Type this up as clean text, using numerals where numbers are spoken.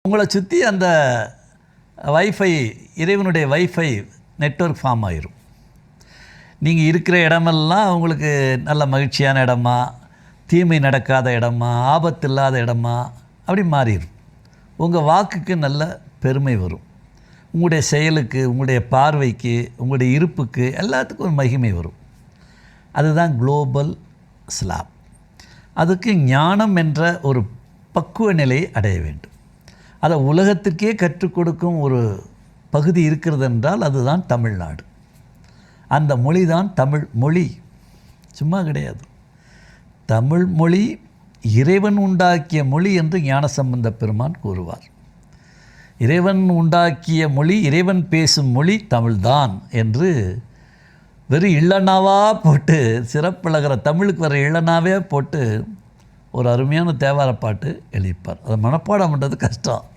உங்களை சுற்றி அந்த வைஃபை, இறைவனுடைய வைஃபை நெட்வொர்க் ஃபார்ம் ஆயிரும். நீங்கள் இருக்கிற இடமெல்லாம் உங்களுக்கு நல்ல மகிழ்ச்சியான இடமா, தீமை நடக்காத இடமா, ஆபத்து இல்லாத இடமா அப்படி மாறிடும். உங்கள் வாக்குக்கு நல்ல பெருமை வரும். உங்களுடைய செயலுக்கு, உங்களுடைய பார்வைக்கு, உங்களுடைய இருப்புக்கு எல்லாத்துக்கும் ஒரு மகிமை வரும். அதுதான் குளோபல் ஸ்லாப். அதுக்கு ஞானம் என்ற ஒரு பக்குவ நிலையை அடைய வேண்டும். அதை உலகத்திற்கே கற்றுக் கொடுக்கும் ஒரு பகுதி இருக்கிறது என்றால் அதுதான் தமிழ்நாடு. அந்த மொழி தான் தமிழ் மொழி, சும்மா கிடையாது. தமிழ் மொழி இறைவன் உண்டாக்கிய மொழி என்று ஞானசம்பந்த பெருமான் கூறுவார். இறைவன் உண்டாக்கிய மொழி, இறைவன் பேசும் மொழி தமிழ்தான் என்று வெறும் இளனாவாக போட்டு, சிறப்புலகிற தமிழுக்கு வர இளனாவே போட்டு ஒரு அருமையான தேவார பாட்டு எழுதிப்பார். அதை மனப்பாடம் பண்ணுறது கஷ்டம்.